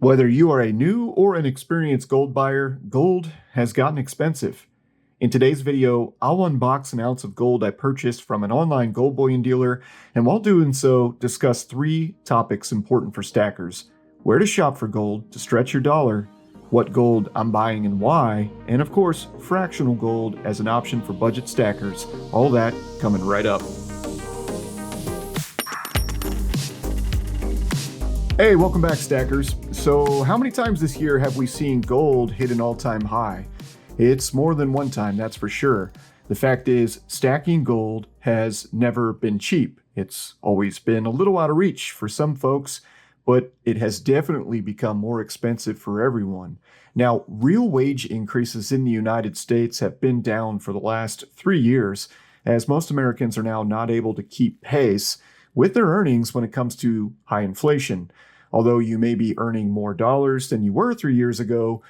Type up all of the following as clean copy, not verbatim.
Whether you are a new or an experienced gold buyer, gold has gotten expensive. In today's video, I'll unbox an ounce of gold I purchased from an online gold bullion dealer, and while doing so, discuss three topics important for stackers: where to shop for gold to stretch your dollar, what gold I'm buying and why, and of course, fractional gold as an option for budget stackers. All that coming right up. Hey, welcome back, stackers. So how many times this year have we seen gold hit an all-time high? It's more than one time, that's for sure. The fact is, stacking gold has never been cheap. It's always been a little out of reach for some folks, but it has definitely become more expensive for everyone. Now, real wage increases in the United States have been down for the last 3 years, as most Americans are now not able to keep pace with their earnings when it comes to high inflation. Although you may be earning more dollars than you were 3 years ago,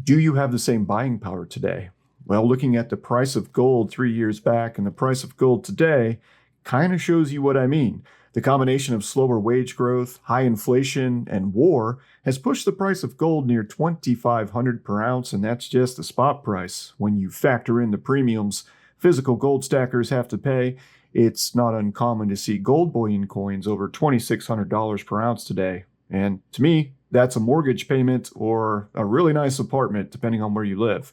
do you have the same buying power today? Well, looking at the price of gold 3 years back and the price of gold today kind of shows you what I mean. The combination of slower wage growth, high inflation, and war has pushed the price of gold near $2,500 per ounce, and that's just the spot price. When you factor in the premiums physical gold stackers have to pay, it's not uncommon to see gold bullion coins over $2,600 per ounce today. And to me, that's a mortgage payment or a really nice apartment, depending on where you live.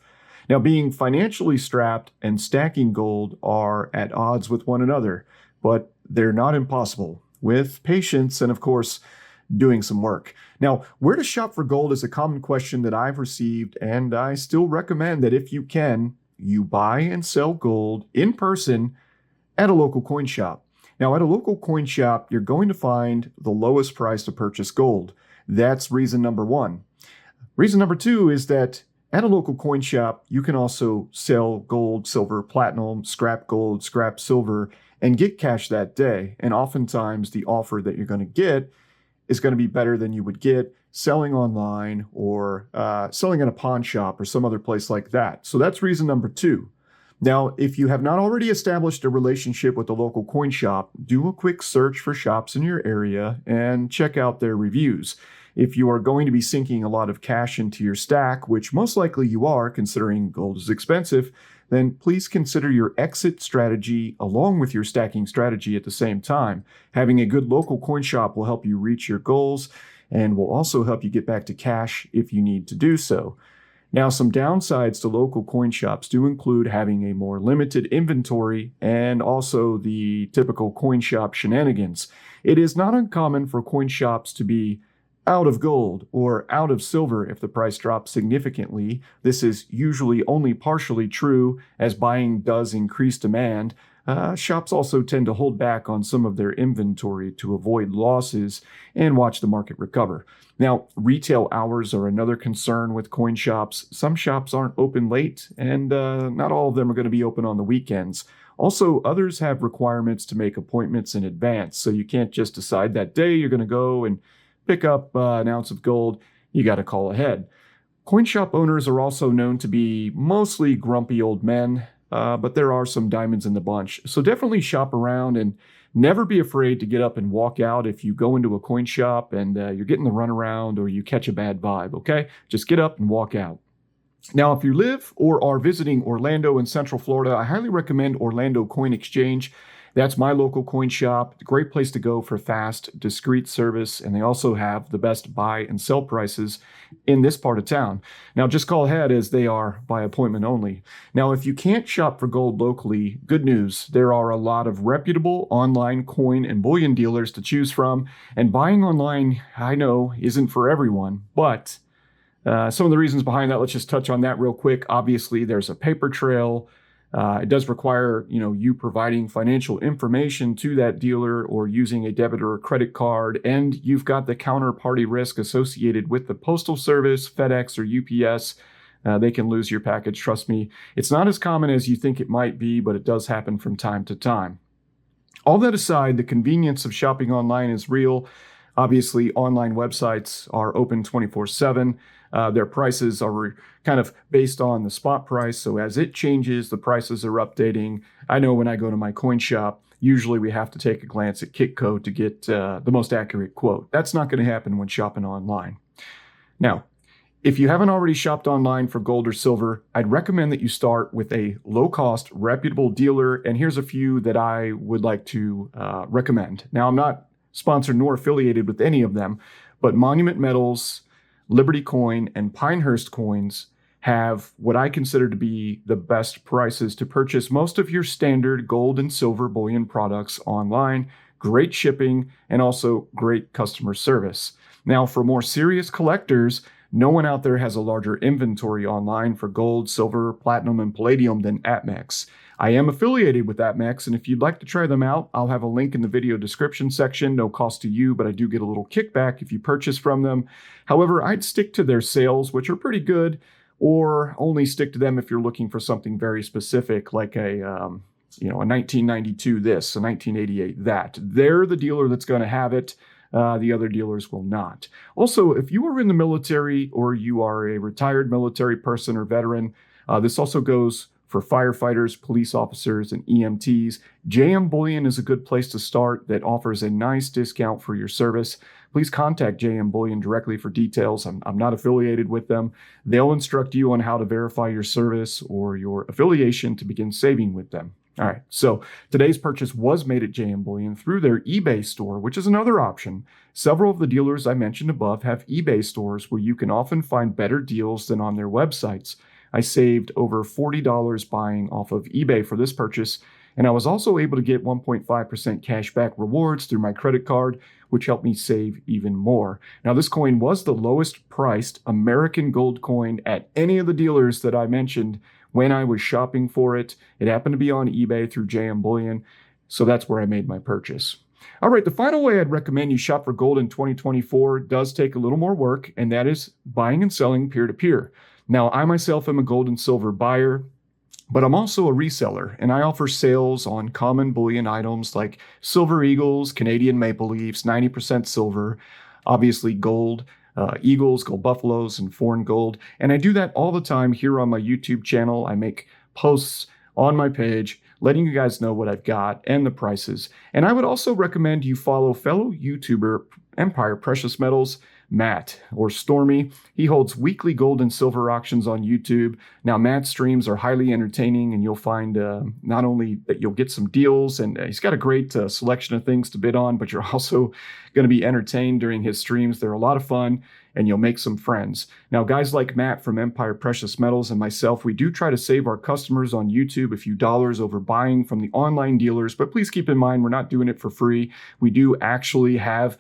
Now, being financially strapped and stacking gold are at odds with one another, but they're not impossible, with patience and, of course, doing some work. Now, where to shop for gold is a common question that I've received, and I still recommend that if you can, you buy and sell gold in person at a local coin shop. Now, at a local coin shop, you're going to find the lowest price to purchase gold. That's reason number one. Reason number two is that at a local coin shop, you can also sell gold, silver, platinum, scrap gold, scrap silver, and get cash that day. And oftentimes, the offer that you're going to get is going to be better than you would get selling online or selling at a pawn shop or some other place like that. So that's reason number two. Now, if you have not already established a relationship with the local coin shop, do a quick search for shops in your area and check out their reviews. If you are going to be sinking a lot of cash into your stack, which most likely you are considering gold is expensive, then please consider your exit strategy along with your stacking strategy at the same time. Having a good local coin shop will help you reach your goals and will also help you get back to cash if you need to do so. Now, some downsides to local coin shops do include having a more limited inventory and also the typical coin shop shenanigans. It is not uncommon for coin shops to be out of gold or out of silver if the price drops significantly. This is usually only partially true, as buying does increase demand. Shops also tend to hold back on some of their inventory to avoid losses and watch the market recover. Now, retail hours are another concern with coin shops. Some shops aren't open late, and not all of them are going to be open on the weekends. Also, others have requirements to make appointments in advance, so you can't just decide that day you're going to go and pick up an ounce of gold. You got to call ahead. Coin shop owners are also known to be mostly grumpy old men, but there are some diamonds in the bunch. So definitely shop around and never be afraid to get up and walk out if you go into a coin shop and you're getting the runaround or you catch a bad vibe, okay? Just get up and walk out. Now, if you live or are visiting Orlando in Central Florida, I highly recommend Orlando Coin Exchange. That's my local coin shop. Great place to go for fast, discreet service, and they also have the best buy and sell prices in this part of town. Now, just call ahead as they are by appointment only. Now, if you can't shop for gold locally, good news. There are a lot of reputable online coin and bullion dealers to choose from, and buying online, I know, isn't for everyone, but some of the reasons behind that, let's just touch on that real quick. Obviously, there's a paper trail. It does require, you providing financial information to that dealer or using a debit or a credit card, and you've got the counterparty risk associated with the Postal Service, FedEx, or UPS. They can lose your package, trust me. It's not as common as you think it might be, but it does happen from time to time. All that aside, the convenience of shopping online is real. Obviously, online websites are open 24/7. Their prices are kind of based on the spot price. So as it changes, the prices are updating. I know when I go to my coin shop, usually we have to take a glance at Kitco to get the most accurate quote. That's not going to happen when shopping online. Now, if you haven't already shopped online for gold or silver, I'd recommend that you start with a low-cost, reputable dealer, and here's a few that I would like to recommend. Now, I'm not sponsored nor affiliated with any of them, but Monument Metals, Liberty Coin, and Pinehurst Coins have what I consider to be the best prices to purchase most of your standard gold and silver bullion products online, great shipping, and also great customer service. Now, for more serious collectors, no one out there has a larger inventory online for gold, silver, platinum, and palladium than APMEX. I am affiliated with APMEX, and if you'd like to try them out, I'll have a link in the video description section. No cost to you, but I do get a little kickback if you purchase from them. However, I'd stick to their sales, which are pretty good, or only stick to them if you're looking for something very specific, like a 1992 this, a 1988 that. They're the dealer that's going to have it. The other dealers will not. Also, if you are in the military or you are a retired military person or veteran, this also goes for firefighters, police officers, and EMTs. JM Bullion is a good place to start that offers a nice discount for your service. Please contact JM Bullion directly for details. I'm not affiliated with them. They'll instruct you on how to verify your service or your affiliation to begin saving with them. All right, so today's purchase was made at JM Bullion through their eBay store, which is another option. Several of the dealers I mentioned above have eBay stores where you can often find better deals than on their websites. I saved over $40 buying off of eBay for this purchase, and I was also able to get 1.5% cash back rewards through my credit card, which helped me save even more. Now, this coin was the lowest priced American gold coin at any of the dealers that I mentioned when I was shopping for it. It happened to be on eBay through JM Bullion, so that's where I made my purchase. All right, the final way I'd recommend you shop for gold in 2024 does take a little more work, and that is buying and selling peer-to-peer. Now, I myself am a gold and silver buyer, but I'm also a reseller, and I offer sales on common bullion items like silver eagles, Canadian maple leafs, 90% silver, obviously gold, eagles, gold buffaloes, and foreign gold. And I do that all the time here on my YouTube channel. I make posts on my page letting you guys know what I've got and the prices. And I would also recommend you follow fellow YouTuber Empire Precious Metals, Matt, or Stormy. He holds weekly gold and silver auctions on YouTube. Now, Matt's streams are highly entertaining, and you'll find not only that you'll get some deals, and he's got a great selection of things to bid on, but you're also going to be entertained during his streams. They're a lot of fun, and you'll make some friends. Now, guys like Matt from Empire Precious Metals and myself, we do try to save our customers on YouTube a few dollars over buying from the online dealers, but please keep in mind we're not doing it for free. We do actually have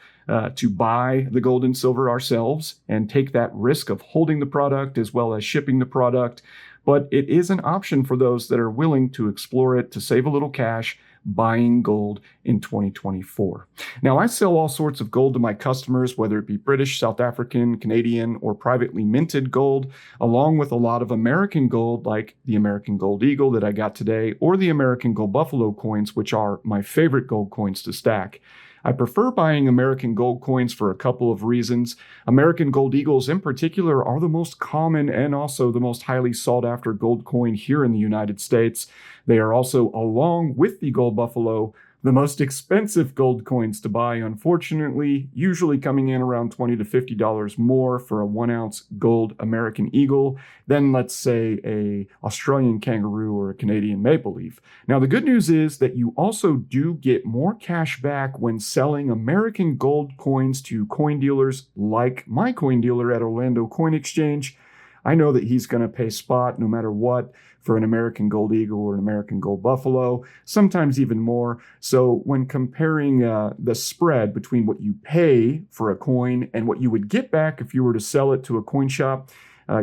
to buy the gold and silver ourselves and take that risk of holding the product as well as shipping the product. But it is an option for those that are willing to explore it to save a little cash buying gold in 2024. Now, I sell all sorts of gold to my customers, whether it be British, South African, Canadian, or privately minted gold, along with a lot of American gold, like the American Gold Eagle that I got today, or the American Gold Buffalo coins, which are my favorite gold coins to stack. I prefer buying American gold coins for a couple of reasons. American Gold Eagles in particular are the most common and also the most highly sought after gold coin here in the United States. They are also, along with the Gold Buffalo, the most expensive gold coins to buy, unfortunately, usually coming in around $20 to $50 more for a 1-ounce gold American Eagle than, let's say, a Australian kangaroo or a Canadian maple leaf. Now, the good news is that you also do get more cash back when selling American gold coins to coin dealers like my coin dealer at Orlando Coin Exchange. I know that he's going to pay spot no matter what for an American Gold Eagle or an American Gold Buffalo, sometimes even more. So when comparing the spread between what you pay for a coin and what you would get back if you were to sell it to a coin shop,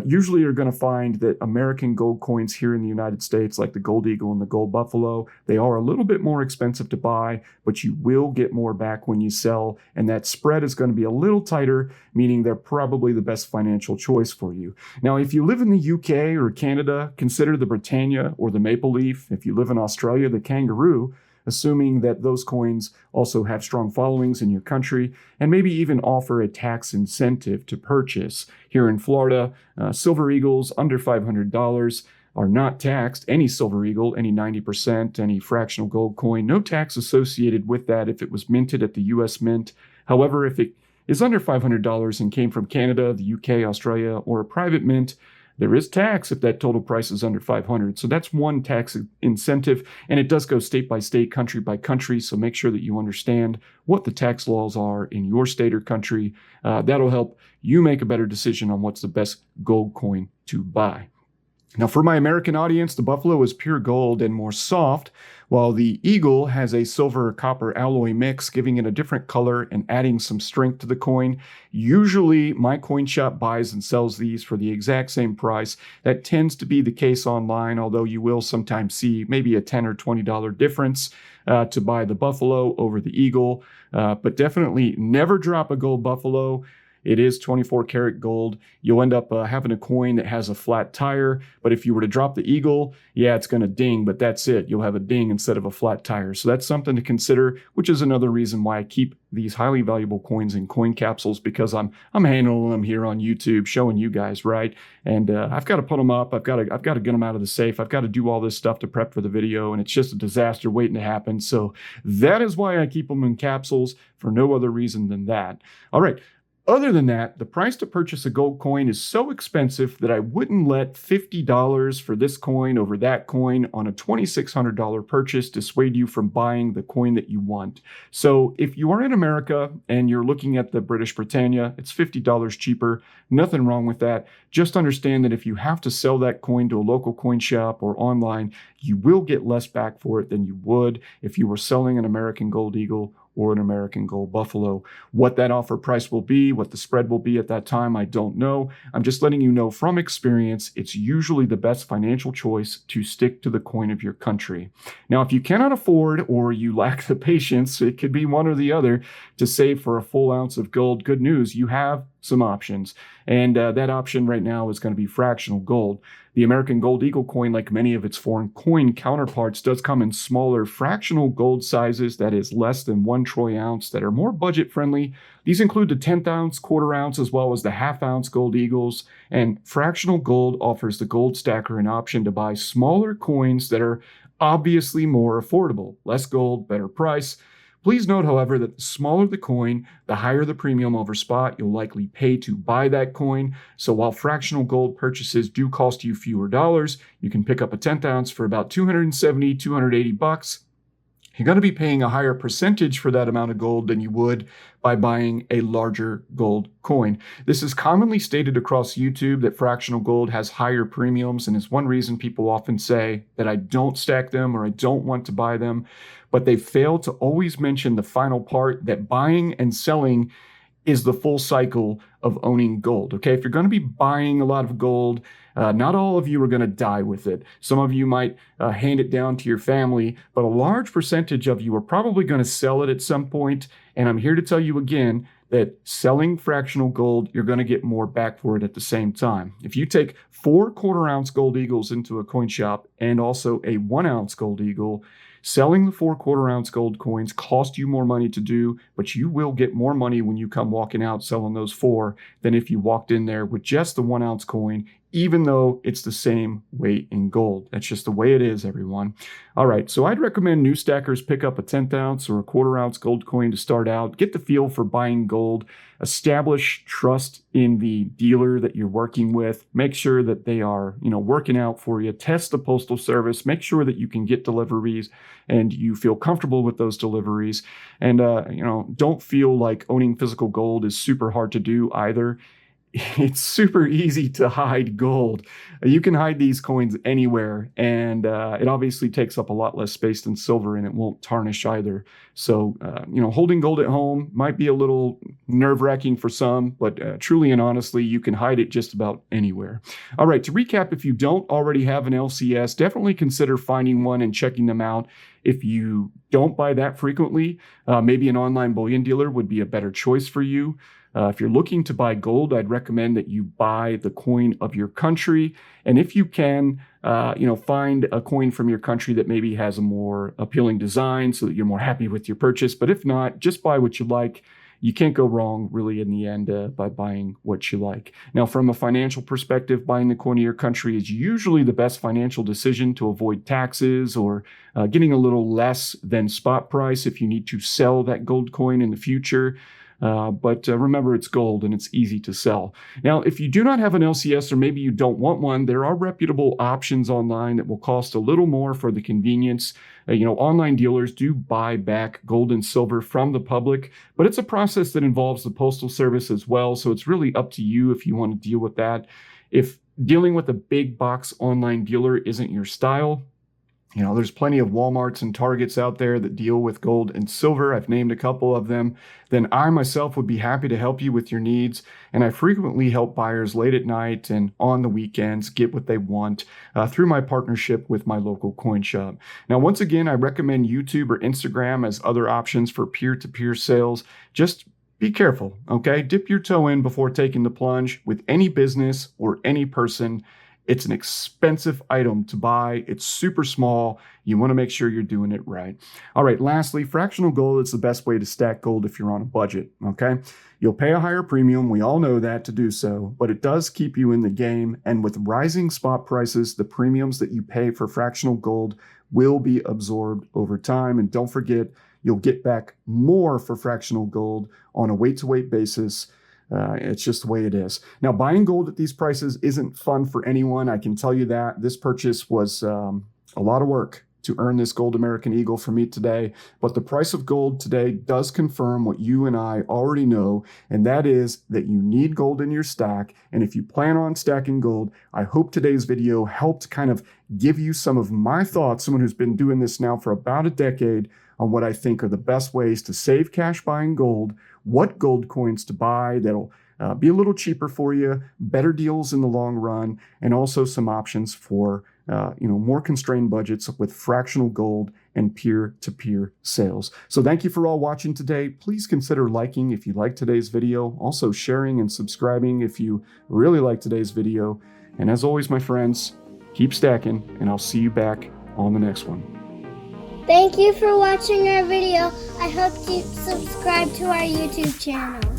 usually you're going to find that American gold coins here in the United States, like the Gold Eagle and the Gold Buffalo, they are a little bit more expensive to buy, but you will get more back when you sell, and that spread is going to be a little tighter, meaning they're probably the best financial choice for you. Now, if you live in the UK or Canada, consider the Britannia or the Maple Leaf. If you live in Australia, the Kangaroo, assuming that those coins also have strong followings in your country and maybe even offer a tax incentive to purchase. Here in Florida, Silver Eagles under $500 are not taxed. Any Silver Eagle, any 90%, any fractional gold coin, no tax associated with that if it was minted at the U.S. Mint. However, if is under $500 and came from Canada, the UK, Australia, or a private mint, there is tax if that total price is under 500. So that's one tax incentive, and it does go state by state, country by country. So make sure that you understand what the tax laws are in your state or country. That'll help you make a better decision on what's the best gold coin to buy. Now, for my American audience, the Buffalo is pure gold and more soft, while the Eagle has a silver or copper alloy mix, giving it a different color and adding some strength to the coin. Usually, my coin shop buys and sells these for the exact same price. That tends to be the case online, although you will sometimes see maybe a $10 or $20 difference to buy the Buffalo over the Eagle. But definitely never drop a gold Buffalo. It is 24 karat gold. You'll end up having a coin that has a flat tire, but if you were to drop the Eagle, yeah, it's going to ding, but that's it. You'll have a ding instead of a flat tire. So that's something to consider, which is another reason why I keep these highly valuable coins in coin capsules, because I'm handling them here on YouTube, showing you guys, right? And I've got to put them up. I've got to get them out of the safe. I've got to do all this stuff to prep for the video, and it's just a disaster waiting to happen. So that is why I keep them in capsules, for no other reason than that. All right. Other than that, the price to purchase a gold coin is so expensive that I wouldn't let $50 for this coin over that coin on a $2,600 purchase dissuade you from buying the coin that you want. So if you are in America and you're looking at the British Britannia, it's $50 cheaper. Nothing wrong with that. Just understand that if you have to sell that coin to a local coin shop or online, you will get less back for it than you would if you were selling an American Gold Eagle or an American Gold Buffalo. What that offer price will be, what the spread will be at that time, I don't know. I'm just letting you know from experience, it's usually the best financial choice to stick to the coin of your country. Now, if you cannot afford or you lack the patience, it could be one or the other, to save for a full ounce of gold, good news, you have some options. And that option right now is going to be fractional gold. The American Gold Eagle coin, like many of its foreign coin counterparts, does come in smaller fractional gold sizes, that is less than 1 troy ounce, that are more budget friendly. These include the 10th ounce, quarter ounce, as well as the half ounce gold Eagles. And fractional gold offers the gold stacker an option to buy smaller coins that are obviously more affordable. Less gold, better price. Please note, however, that the smaller the coin, the higher the premium over spot you'll likely pay to buy that coin. So while fractional gold purchases do cost you fewer dollars, you can pick up a 10th ounce for about $270, $280. You're going to be paying a higher percentage for that amount of gold than you would by buying a larger gold coin. This is commonly stated across YouTube that fractional gold has higher premiums, and it's one reason people often say that I don't stack them or I don't want to buy them, but they fail to always mention the final part, that buying and selling is the full cycle of owning gold. Okay, if you're going to be buying a lot of gold, not all of you are going to die with it. Some of you might hand it down to your family, but a large percentage of you are probably going to sell it at some point. And I'm here to tell you again that selling fractional gold, you're going to get more back for it at the same time. If you take 4 quarter ounce gold Eagles into a coin shop and also a 1 ounce gold Eagle, selling the 4 quarter ounce gold coins cost you more money to do, but you will get more money when you come walking out selling those 4 than if you walked in there with just the 1 ounce coin, even though it's the same weight in gold. That's just the way it is, everyone. All right, so I'd recommend new stackers pick up a 10th ounce or a quarter ounce gold coin to start out, get the feel for buying gold, establish trust in the dealer that you're working with, make sure that they are, working out for you, test the postal service, make sure that you can get deliveries and you feel comfortable with those deliveries. And, don't feel like owning physical gold is super hard to do either. It's super easy to hide gold. You can hide these coins anywhere, and it obviously takes up a lot less space than silver, and it won't tarnish either. So, holding gold at home might be a little nerve-wracking for some, but truly and honestly, you can hide it just about anywhere. All right, to recap, if you don't already have an LCS, definitely consider finding one and checking them out. If you don't buy that frequently, maybe an online bullion dealer would be a better choice for you. If you're looking to buy gold, I'd recommend that you buy the coin of your country. And if you can, find a coin from your country that maybe has a more appealing design so that you're more happy with your purchase. But if not, just buy what you like. You can't go wrong, really, in the end, by buying what you like. Now, from a financial perspective, buying the coin of your country is usually the best financial decision to avoid taxes or getting a little less than spot price if you need to sell that gold coin in the future. But remember, it's gold and it's easy to sell. Now, if you do not have an LCS or maybe you don't want one, there are reputable options online that will cost a little more for the convenience. Online dealers do buy back gold and silver from the public, but it's a process that involves the Postal Service as well. So it's really up to you if you want to deal with that. If dealing with a big box online dealer isn't your style, there's plenty of Walmarts and Targets out there that deal with gold and silver. I've named a couple of them. Then I myself would be happy to help you with your needs. And I frequently help buyers late at night and on the weekends get what they want through my partnership with my local coin shop. Now, once again, I recommend YouTube or Instagram as other options for peer-to-peer sales. Just be careful, okay? Dip your toe in before taking the plunge with any business or any person. It's an expensive item to buy. It's super small. You want to make sure you're doing it right. All right, lastly, fractional gold is the best way to stack gold if you're on a budget, okay? You'll pay a higher premium. We all know that to do so, but it does keep you in the game. And with rising spot prices, the premiums that you pay for fractional gold will be absorbed over time. And don't forget, you'll get back more for fractional gold on a weight-to-weight basis. It's just the way it is. Now, buying gold at these prices isn't fun for anyone. I can tell you that. This purchase was a lot of work to earn this gold American Eagle for me today. But the price of gold today does confirm what you and I already know, and that is that you need gold in your stack. And if you plan on stacking gold, I hope today's video helped kind of give you some of my thoughts, someone who's been doing this now for about a decade, on what I think are the best ways to save cash buying gold, what gold coins to buy that'll be a little cheaper for you, better deals in the long run, and also some options for more constrained budgets with fractional gold and peer-to-peer sales. So thank you for all watching today. Please consider liking if you like today's video, also sharing and subscribing if you really like today's video. And as always, my friends, keep stacking, and I'll see you back on the next one. Thank you for watching our video. I hope you subscribe to our YouTube channel.